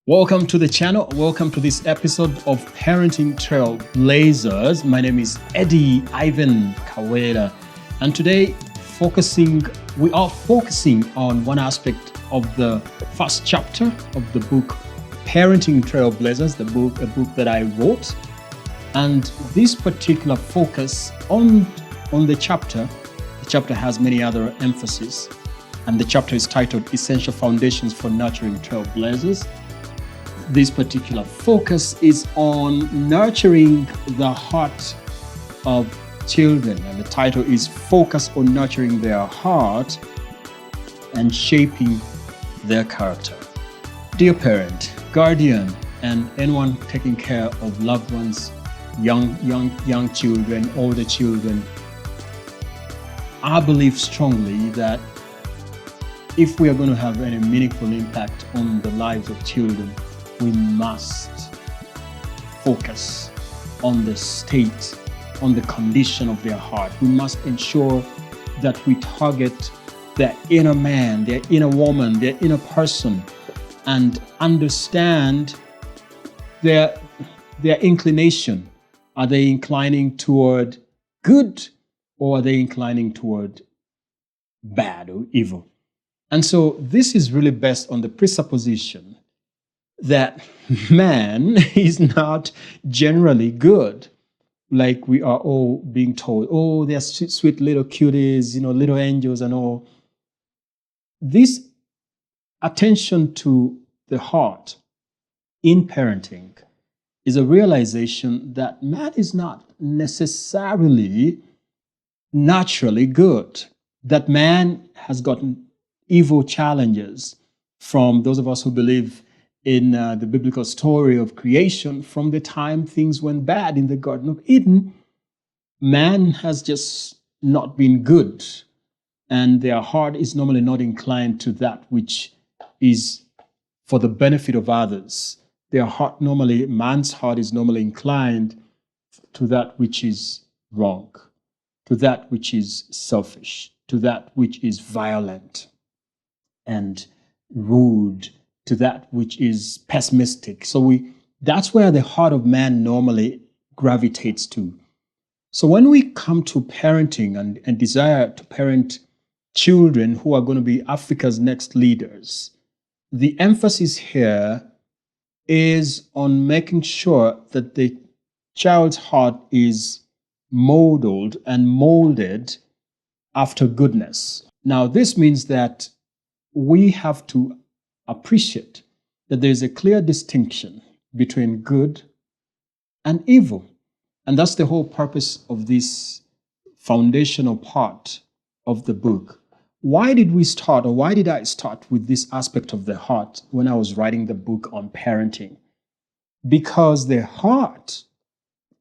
Welcome to the channel. Welcome to this episode of Parenting Trailblazers. My name is Eddie Ivan Kaweela, and today we are focusing on one aspect of the first chapter of the book Parenting Trailblazers, a book that I wrote. And this particular focus on the chapter has many other emphases, and the chapter is titled Essential Foundations for Nurturing Trailblazers. This particular focus is on nurturing the heart of children, and the title is Focus on Nurturing Their Heart and Shaping Their Character. Dear parent, guardian, and anyone taking care of loved ones, young children, older children, I believe strongly that if we are going to have any meaningful impact on the lives of children, we must focus on the state, on the condition of their heart. We must ensure that we target their inner man, their inner woman, their inner person, and understand their inclination. Are they inclining toward good, or are they inclining toward bad or evil? And so this is really based on the presupposition that man is not generally good, like we are all being told. Oh, they're sweet little cuties, little angels and all. This attention to the heart in parenting is a realization that man is not necessarily naturally good, that man has gotten evil challenges from those of us who believe in the biblical story of creation. From the time things went bad in the Garden of Eden, man has just not been good, and their heart is normally not inclined to that which is for the benefit of others. Man's heart is normally inclined to that which is wrong, to that which is selfish, to that which is violent and rude, to that which is pessimistic. So that's where the heart of man normally gravitates to. So when we come to parenting and desire to parent children who are going to be Africa's next leaders, the emphasis here is on making sure that the child's heart is modeled and molded after goodness. Now, this means that we have to appreciate that there is a clear distinction between good and evil. And that's the whole purpose of this foundational part of the book. Why did I start with this aspect of the heart when I was writing the book on parenting? Because the heart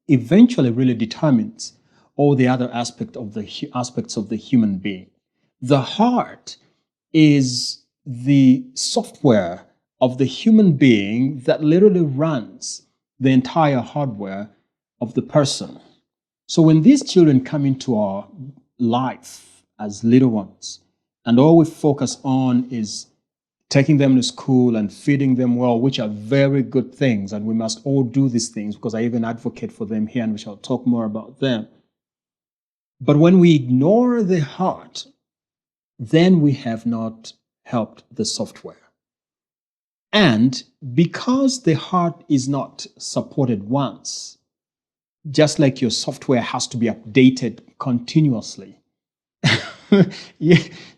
eventually really determines all the other aspects of the human being. The heart is the software of the human being that literally runs the entire hardware of the person. So when these children come into our life as little ones, and all we focus on is taking them to school and feeding them well, which are very good things, and we must all do these things because I even advocate for them here, and we shall talk more about them. But when we ignore the heart, then we have not helped the software. And because the heart is not supported once, just like your software has to be updated continuously,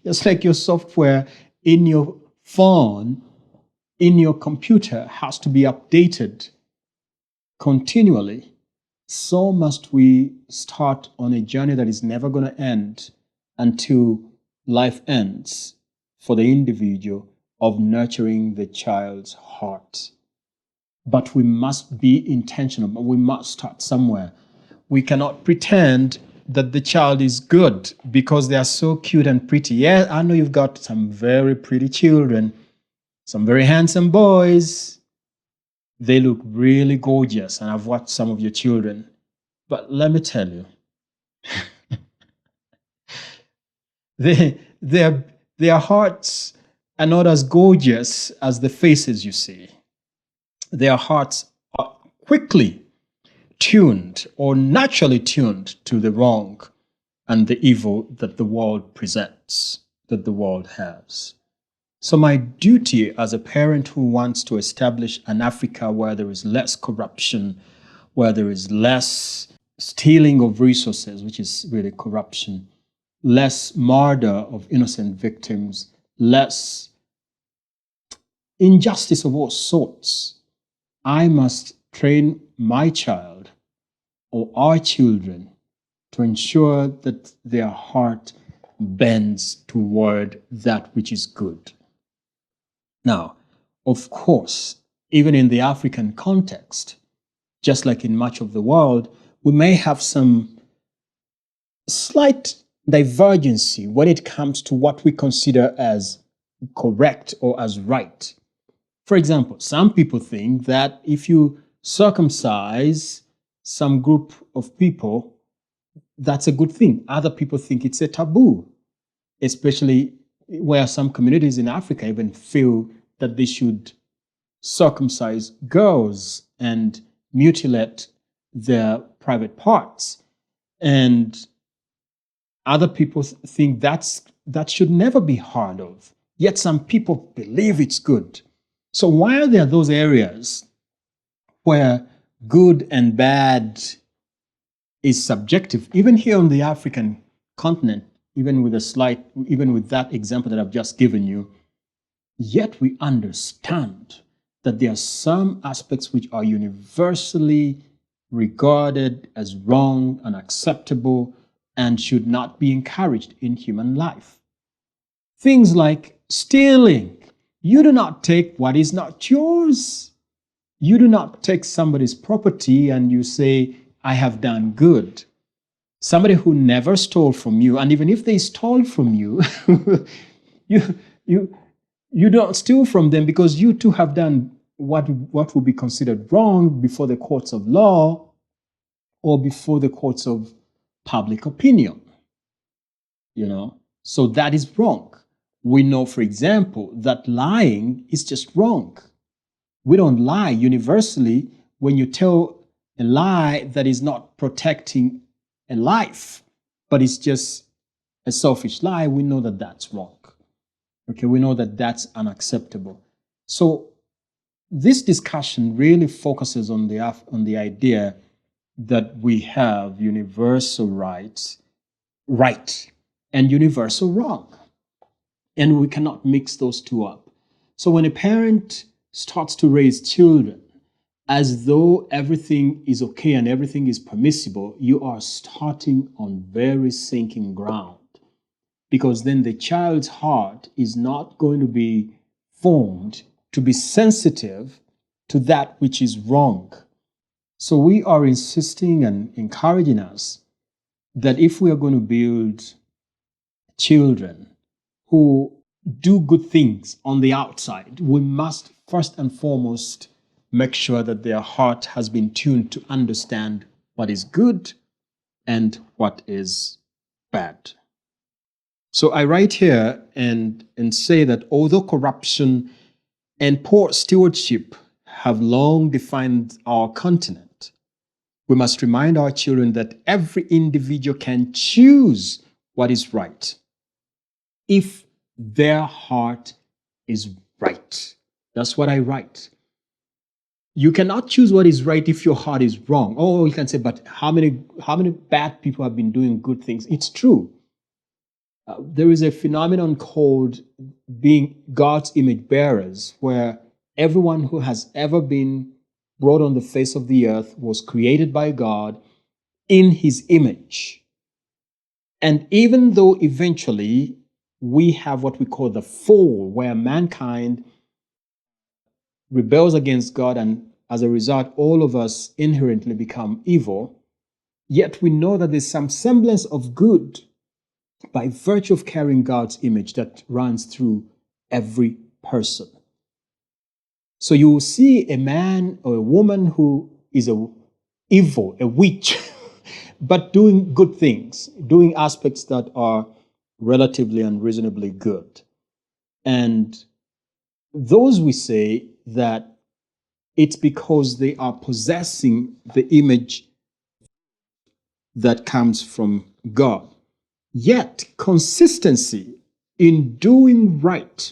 just like your software in your phone, in your computer has to be updated continually, so must we start on a journey that is never going to end until life ends for the individual, of nurturing the child's heart. But we must be intentional, but we must start somewhere. We cannot pretend that the child is good because they are so cute and pretty. Yeah, I know you've got some very pretty children, some very handsome boys. They look really gorgeous, and I've watched some of your children. But let me tell you, their hearts are not as gorgeous as the faces you see. their hearts are quickly tuned or naturally tuned to the wrong and the evil that the world presents, that the world has. So, my duty as a parent who wants to establish an Africa where there is less corruption, where there is less stealing of resources, which is really corruption, less murder of innocent victims, less injustice of all sorts, I must train my child or our children to ensure that their heart bends toward that which is good. Now, of course, even in the African context, just like in much of the world, we may have some slight divergency when it comes to what we consider as correct or as right. For example, some people think that if you circumcise some group of people, that's a good thing. Other people think it's a taboo, especially where some communities in Africa even feel that they should circumcise girls and mutilate their private parts. And other people think that should never be heard of. Yet some people believe it's good. So why are there those areas where good and bad is subjective? Even here on the African continent, even with that example that I've just given you, yet we understand that there are some aspects which are universally regarded as wrong, unacceptable, and should not be encouraged in human life. Things like stealing. You do not take what is not yours. You do not take somebody's property and you say, I have done good. Somebody who never stole from you, and even if they stole from you, you don't steal from them because you too have done what will be considered wrong before the courts of law or before the courts of public opinion. So that is wrong. We know, for example, that lying is just wrong. We don't lie universally. When you tell a lie that is not protecting a life, but it's just a selfish lie, we know that that's wrong. Okay, we know that that's unacceptable. So this discussion really focuses on the idea that we have universal right, and universal wrong. And we cannot mix those two up. So when a parent starts to raise children as though everything is okay and everything is permissible, you are starting on very sinking ground. Because then the child's heart is not going to be formed to be sensitive to that which is wrong. So we are insisting and encouraging us that if we are going to build children who do good things on the outside, we must first and foremost make sure that their heart has been tuned to understand what is good and what is bad. So I write here and say that although corruption and poor stewardship have long defined our continent, we must remind our children that every individual can choose what is right if their heart is right. That's what I write. You cannot choose what is right if your heart is wrong. Oh, you can say, but how many bad people have been doing good things? It's true. There is a phenomenon called being God's image bearers, where everyone who has ever been brought on the face of the earth was created by God in his image. And even though eventually we have what we call the fall, where mankind rebels against God, and as a result, all of us inherently become evil, yet we know that there's some semblance of good by virtue of carrying God's image that runs through every person. So you will see a man or a woman who is evil, a witch, but doing good things, doing aspects that are relatively and reasonably good. And those we say that it's because they are possessing the image that comes from God. Yet, consistency in doing right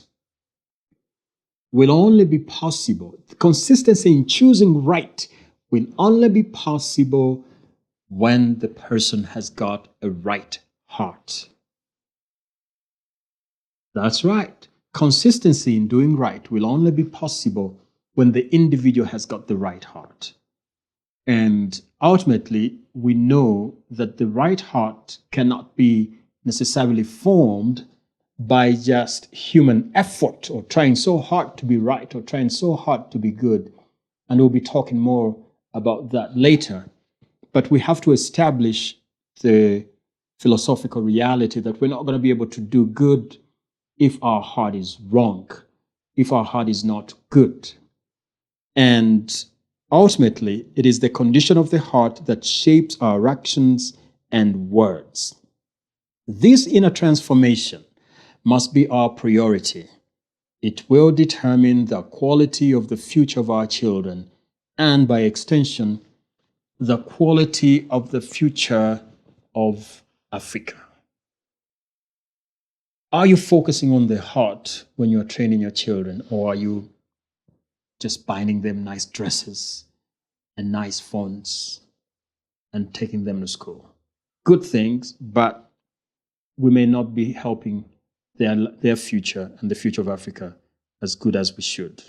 will only be possible. Consistency in choosing right will only be possible when the person has got a right heart. That's right. Consistency in doing right will only be possible when the individual has got the right heart. And ultimately, we know that the right heart cannot be necessarily formed by just human effort or trying so hard to be right or trying so hard to be good. And we'll be talking more about that later. But we have to establish the philosophical reality that we're not going to be able to do good if our heart is wrong, if our heart is not good. And ultimately, it is the condition of the heart that shapes our actions and words. This inner transformation must be our priority. It will determine the quality of the future of our children and, by extension, the quality of the future of Africa. Are you focusing on the heart when you're training your children, or are you just buying them nice dresses and nice phones and taking them to school? Good things, but we may not be helping their future and the future of Africa as good as we should.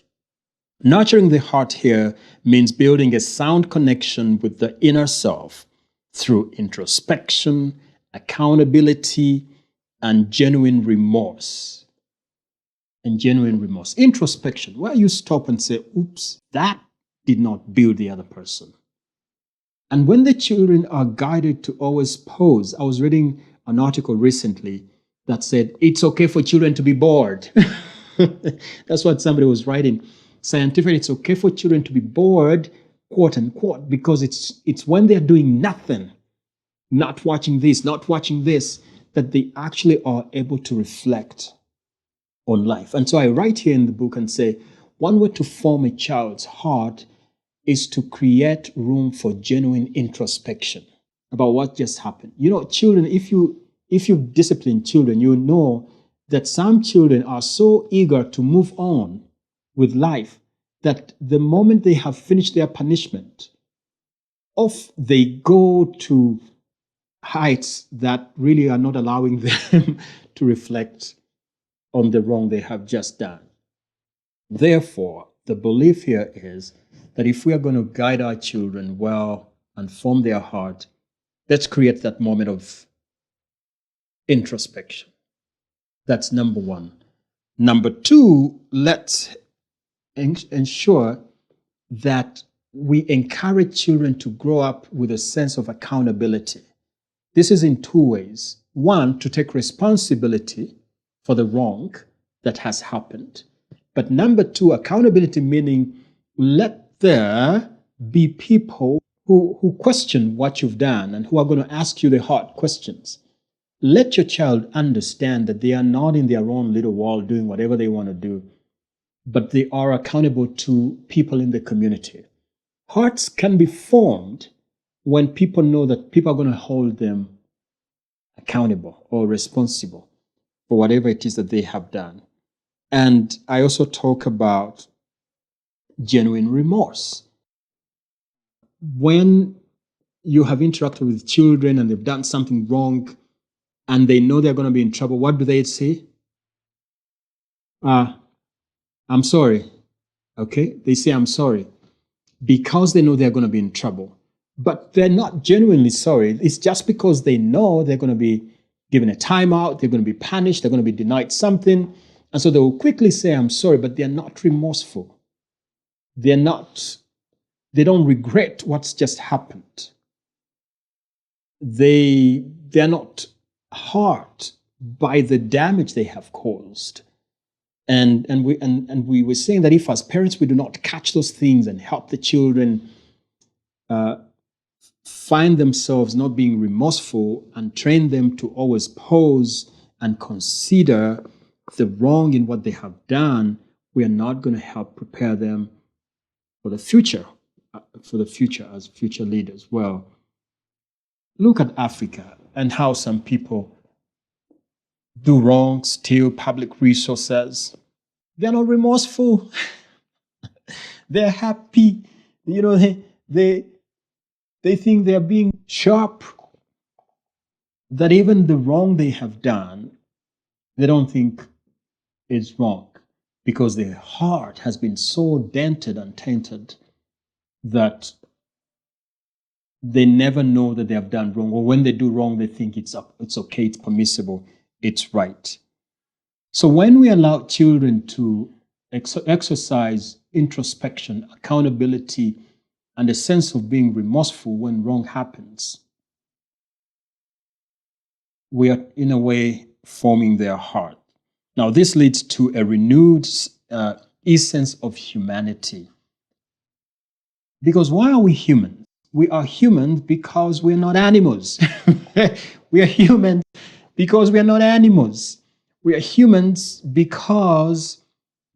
Nurturing the heart here means building a sound connection with the inner self through introspection, accountability, and genuine remorse. Introspection, where you stop and say, oops, that did not build the other person. And when the children are guided to always pause, I was reading an article recently that said, it's okay for children to be bored. That's what somebody was writing. Scientifically, it's okay for children to be bored, quote unquote, because it's when they're doing nothing, not watching this, not watching this, that they actually are able to reflect on life. And so I write here in the book and say, one way to form a child's heart is to create room for genuine introspection about what just happened. You know, children, if you discipline children, you know that some children are so eager to move on with life that the moment they have finished their punishment, off they go to heights that really are not allowing them to reflect on the wrong they have just done. Therefore, the belief here is that if we are going to guide our children well and form their heart, let's create that moment of introspection. That's number one. Number two, let's ensure that we encourage children to grow up with a sense of accountability. This is in two ways. One, to take responsibility for the wrong that has happened. But number two, accountability meaning let there be people who question what you've done and who are going to ask you the hard questions. Let your child understand that they are not in their own little world doing whatever they want to do, but they are accountable to people in the community. Hearts can be formed when people know that people are going to hold them accountable or responsible for whatever it is that they have done. And I also talk about genuine remorse. When you have interacted with children and they've done something wrong and they know they're going to be in trouble, what do they say? I'm sorry. Okay? They say, I'm sorry, because they know they're going to be in trouble. But they're not genuinely sorry. It's just because they know they're going to be given a timeout, they're going to be punished, they're going to be denied something. And so they will quickly say, I'm sorry, but they're not remorseful. They don't regret what's just happened. They're not hurt by the damage they have caused. And we were saying that if as parents we do not catch those things and help the children find themselves not being remorseful and train them to always pause and consider the wrong in what they have done, we are not going to help prepare them for the future, as future leaders. Well, look at Africa and how some people do wrong, steal public resources. They're not remorseful. They're happy. They think they're being sharp. That even the wrong they have done, they don't think is wrong because their heart has been so dented and tainted that they never know that they have done wrong. Or when they do wrong, they think it's okay, it's permissible, it's right. So when we allow children to exercise introspection, accountability, and a sense of being remorseful when wrong happens, we are, in a way, forming their heart. Now, this leads to a renewed essence of humanity. Because why are we human? We are humans because we're not animals. We are humans because we are not animals. We are humans because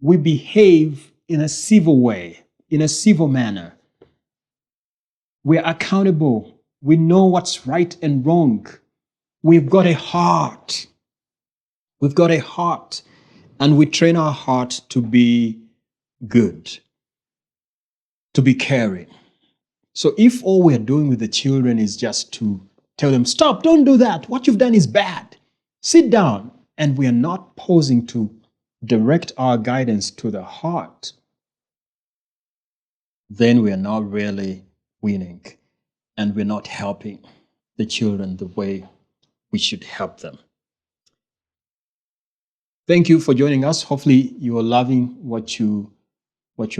we behave in a civil way, in a civil manner. We are accountable. We know what's right and wrong. We've got a heart. We've got a heart, and we train our heart to be good, to be caring. So if all we're doing with the children is just to tell them, stop, don't do that, what you've done is bad, sit down, and we are not pausing to direct our guidance to the heart, then we are not really winning, and we're not helping the children the way we should help them. Thank you for joining us. Hopefully you are loving what you're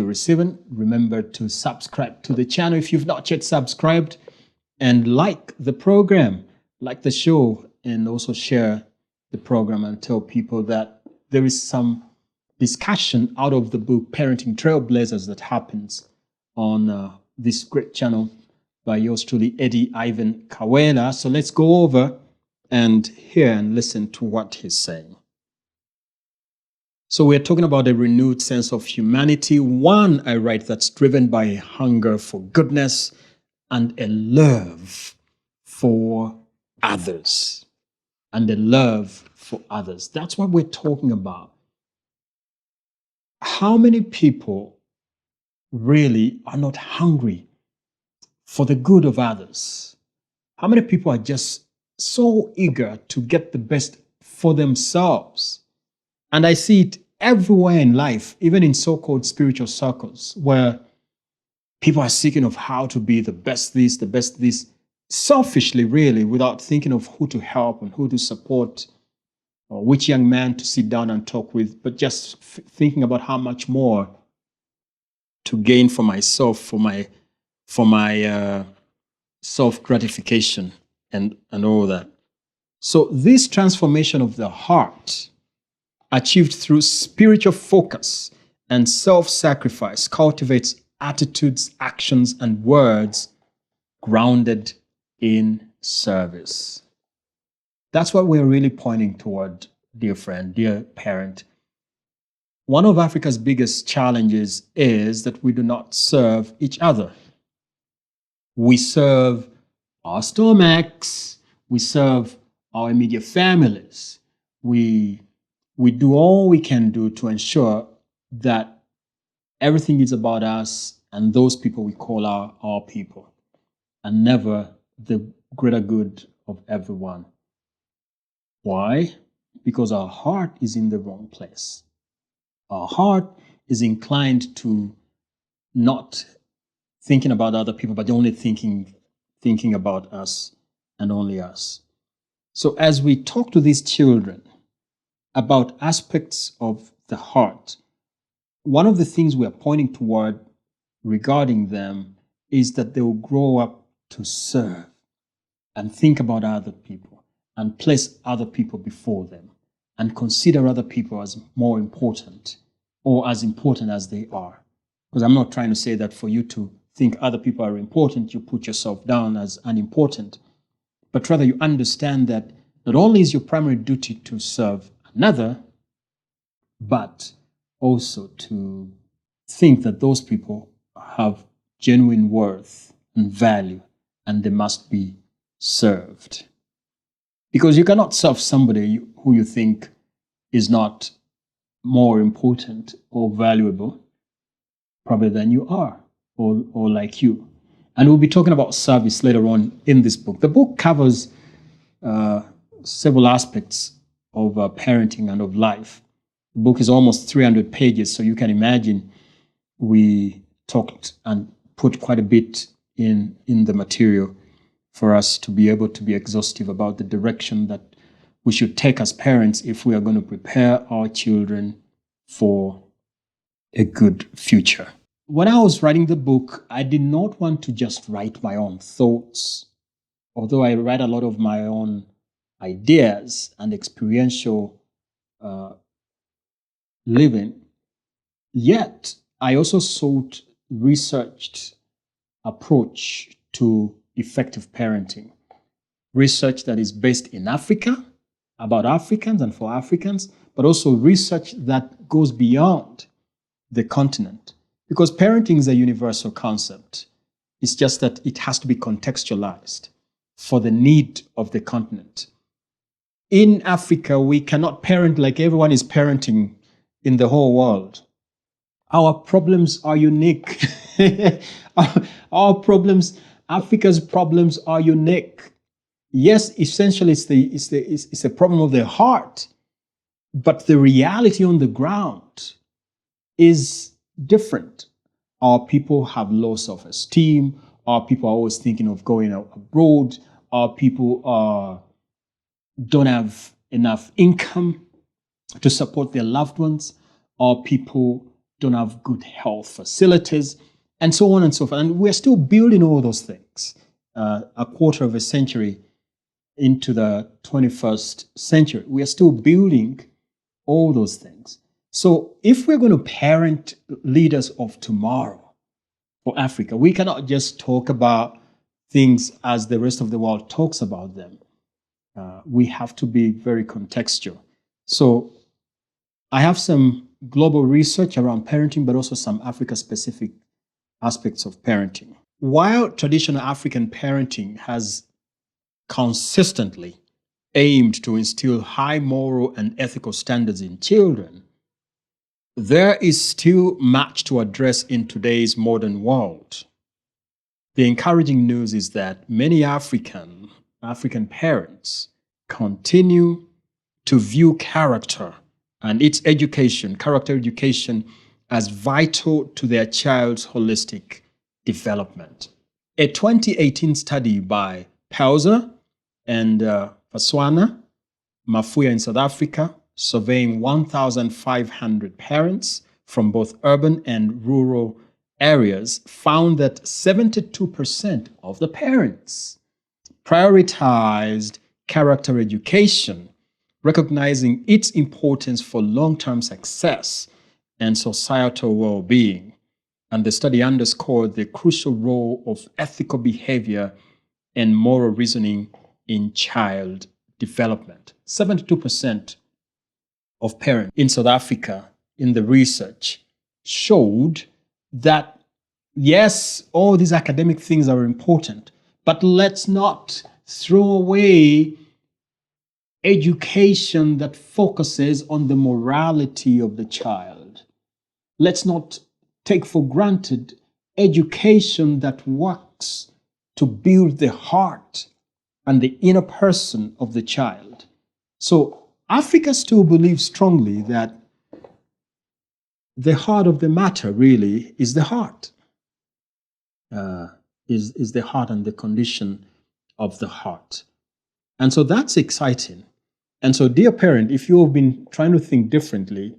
receiving. Remember to subscribe to the channel if you've not yet subscribed, and like the program, like the show, and also share the program and tell people that there is some discussion out of the book Parenting Trailblazers that happens on this great channel by yours truly, Eddie Ivan Kaweela. So let's go over and hear and listen to what he's saying. So we're talking about a renewed sense of humanity. One, I write, that's driven by a hunger for goodness and a love for others. And a love for others. That's what we're talking about. How many people really are not hungry for the good of others? How many people are just so eager to get the best for themselves? And I see it everywhere in life, even in so-called spiritual circles, where people are seeking of how to be the best this, selfishly, really, without thinking of who to help and who to support, or which young man to sit down and talk with, but just thinking about how much more to gain for myself, for my self-gratification and all that. So this transformation of the heart, achieved through spiritual focus and self-sacrifice, cultivates attitudes, actions, and words grounded in service. That's what we're really pointing toward, dear friend, dear parent. One of Africa's biggest challenges is that we do not serve each other. We serve our stomachs, we serve our immediate families. We do all we can do to ensure that everything is about us and those people we call our people, and never the greater good of everyone. Why? Because our heart is in the wrong place. Our heart is inclined to not thinking about other people, but only thinking about us and only us. So as we talk to these children about aspects of the heart, one of the things we are pointing toward regarding them is that they will grow up to serve and think about other people and place other people before them and consider other people as more important or as important as they are. Because I'm not trying to say that for you to think other people are important, you put yourself down as unimportant, but rather you understand that not only is your primary duty to serve another, but also to think that those people have genuine worth and value, and they must be served. Because you cannot serve somebody who you think is not more important or valuable probably than you are, or like you. And we'll be talking about service later on in this book. The book covers several aspects of parenting and of life. The book is almost 300 pages, so you can imagine we talked and put quite a bit in the material for us to be able to be exhaustive about the direction that we should take as parents if we are going to prepare our children for a good future. When I was writing the book, I did not want to just write my own thoughts, although I write a lot of my own ideas and experiential living. Yet, I also sought researched approach to effective parenting. Research that is based in Africa, about Africans and for Africans, but also research that goes beyond the continent. Because parenting is a universal concept. It's just that it has to be contextualized for the need of the continent. In Africa, we cannot parent like everyone is parenting in the whole world. Our problems are unique. Our problems, Africa's problems are unique. Yes, essentially it's a problem of the heart, but the reality on the ground is different. Our people have low self-esteem. Our people are always thinking of going abroad. Our people don't have enough income to support their loved ones. Our people don't have good health facilities, and so on and so forth. And we're still building all those things. A quarter of a century into the 21st century, we are still building all those things. So if we're going to parent leaders of tomorrow for Africa, we cannot just talk about things as the rest of the world talks about them. We have to be very contextual. So I have some global research around parenting, but also some Africa-specific aspects of parenting. While traditional African parenting has consistently aimed to instill high moral and ethical standards in children, there is still much to address in today's modern world. The encouraging news is that many African parents continue to view character and its education, character education, as vital to their child's holistic development. A 2018 study by Pauser and Faswana Mafuya in South Africa, surveying 1,500 parents from both urban and rural areas, found that 72% of the parents prioritized character education, recognizing its importance for long-term success and societal well-being. And the study underscored the crucial role of ethical behavior and moral reasoning in child development. 72% of parents in South Africa in the research showed that, yes, all these academic things are important, but let's not throw away education that focuses on the morality of the child. Let's not take for granted education that works to build the heart and the inner person of the child. So Africa still believes strongly that the heart of the matter really is the heart, is the heart and the condition of the heart. And so that's exciting. And so, dear parent, if you have been trying to think differently,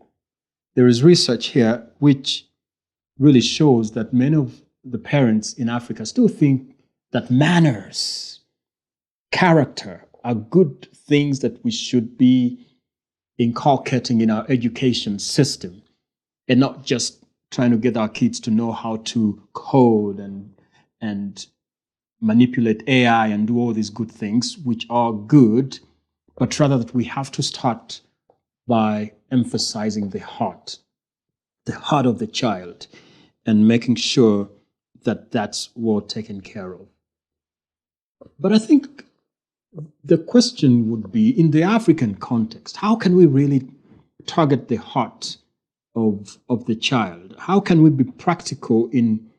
there is research here which really shows that many of the parents in Africa still think that manners, character are good things that we should be inculcating in our education system, and not just trying to get our kids to know how to code and manipulate AI and do all these good things, which are good, but rather that we have to start by emphasizing the heart of the child. and making sure that that's well taken care of. But I think the question would be, in the African context, how can we really target the heart of the child? How can we be practical in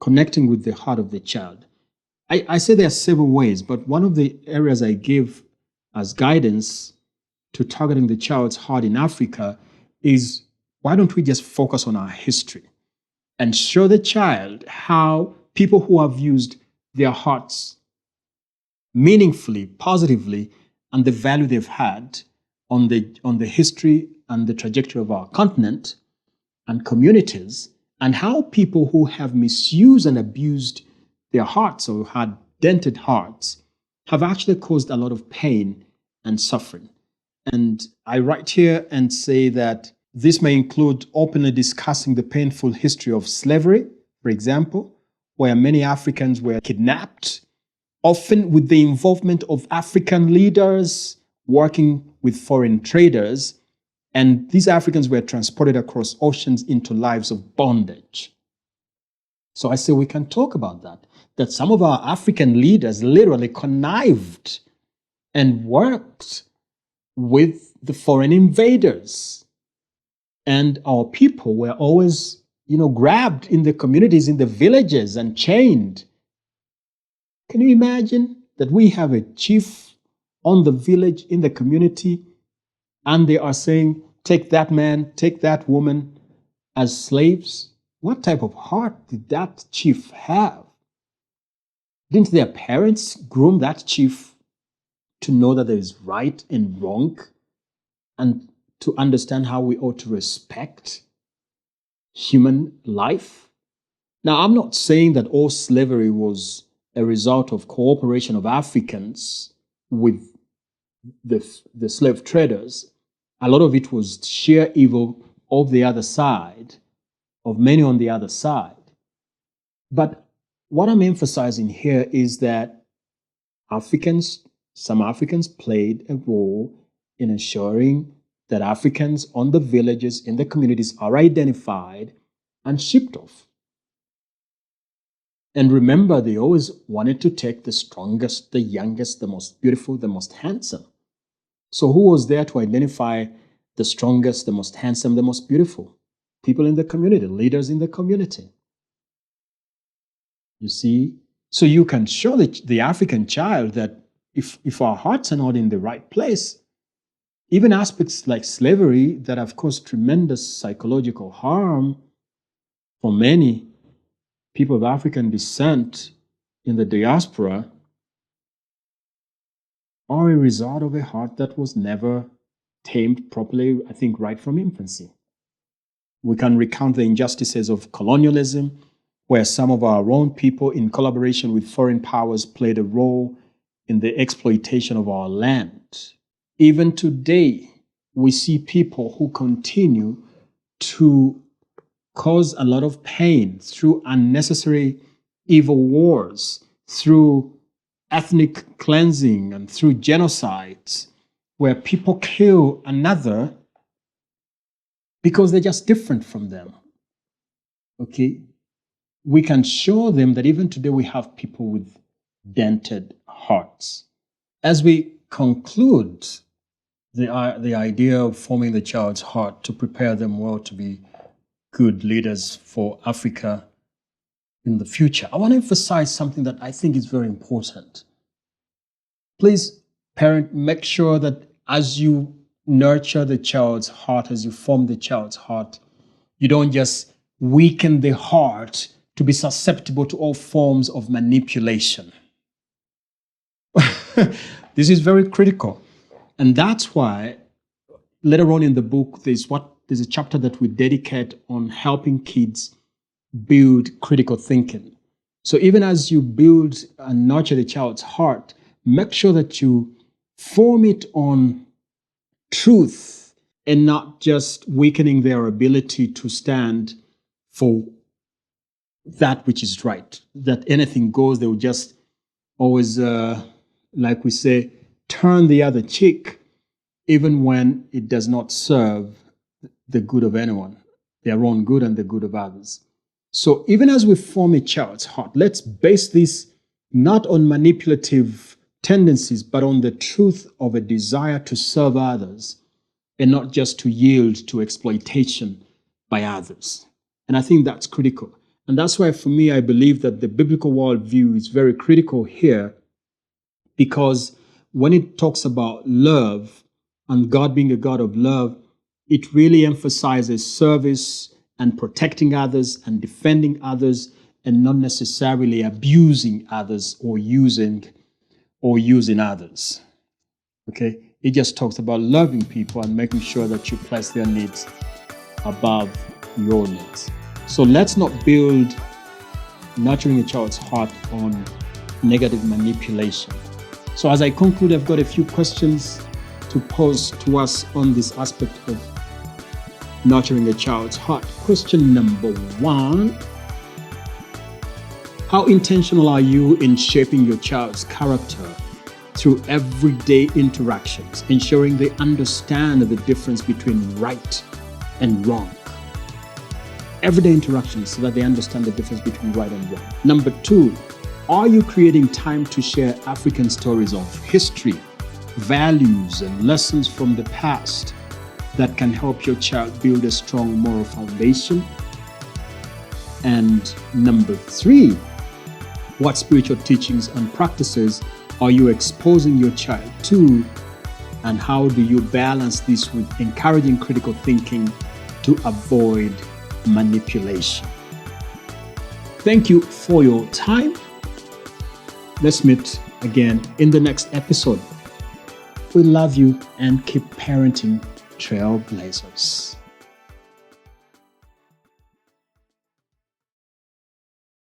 connecting with the heart of the child? I say there are several ways, but one of the areas I give as guidance to targeting the child's heart in Africa is, why don't we just focus on our history and show the child how people who have used their hearts meaningfully, positively, and the value they've had on the history and the trajectory of our continent and communities, and how people who have misused and abused their hearts or had dented hearts have actually caused a lot of pain and suffering. And I write here and say that this may include openly discussing the painful history of slavery, for example, where many Africans were kidnapped, often with the involvement of African leaders working with foreign traders. And these Africans were transported across oceans into lives of bondage. So I say we can talk about that some of our African leaders literally connived and worked with the foreign invaders. And our people were always, grabbed in the communities, in the villages, and chained. Can you imagine that we have a chief on the village, in the community, and they are saying, take that man, take that woman as slaves? What type of heart did that chief have? Didn't their parents groom that chief to know that there is right and wrong, and to understand how we ought to respect human life? Now, I'm not saying that all slavery was a result of cooperation of Africans with the slave traders. A lot of it was sheer evil of the other side, of many on the other side. But what I'm emphasizing here is that some Africans played a role in ensuring that Africans on the villages, in the communities, are identified and shipped off. And remember, they always wanted to take the strongest, the youngest, the most beautiful, the most handsome. So who was there to identify the strongest, the most handsome, the most beautiful? People in the community, leaders in the community. You see? So you can show the African child that if our hearts are not in the right place, even aspects like slavery that have caused tremendous psychological harm for many people of African descent in the diaspora, are a result of a heart that was never tamed properly, I think, right from infancy. We can recount the injustices of colonialism, where some of our own people, in collaboration with foreign powers, played a role in the exploitation of our land. Even today, we see people who continue to cause a lot of pain through unnecessary evil wars, through ethnic cleansing, and through genocides, where people kill another because they're just different from them. Okay? We can show them that even today we have people with dented hearts. As we conclude the idea of forming the child's heart to prepare them well to be good leaders for Africa in the future, I want to emphasize something that I think is very important. Please, parent, make sure that as you nurture the child's heart, as you form the child's heart, you don't just weaken the heart to be susceptible to all forms of manipulation. This is very critical. And that's why later on in the book, there's a chapter that we dedicate on helping kids build critical thinking. So even as you build and nurture the child's heart, make sure that you form it on truth and not just weakening their ability to stand for that which is right. That anything goes, they will just always, like we say, turn the other cheek, even when it does not serve the good of anyone, their own good and the good of others. So even as we form a child's heart, let's base this not on manipulative tendencies, but on the truth of a desire to serve others and not just to yield to exploitation by others. And I think that's critical. And that's why, for me, I believe that the biblical worldview is very critical here, because when it talks about love and God being a God of love, it really emphasizes service and protecting others and defending others, and not necessarily abusing others or using others. Okay? It just talks about loving people and making sure that you place their needs above your needs. So let's not build nurturing a child's heart on negative manipulation. So as I conclude, I've got a few questions to pose to us on this aspect of nurturing a child's heart. Question number 1. How intentional are you in shaping your child's character through everyday interactions, ensuring they understand the difference between right and wrong? Everyday interactions so that they understand the difference between right and wrong. Number 2, are you creating time to share African stories of history, values, and lessons from the past that can help your child build a strong moral foundation? And number 3, what spiritual teachings and practices are you exposing your child to, and how do you balance this with encouraging critical thinking to avoid manipulation? Thank you for your time. Let's meet again in the next episode. We love you and keep parenting trailblazers.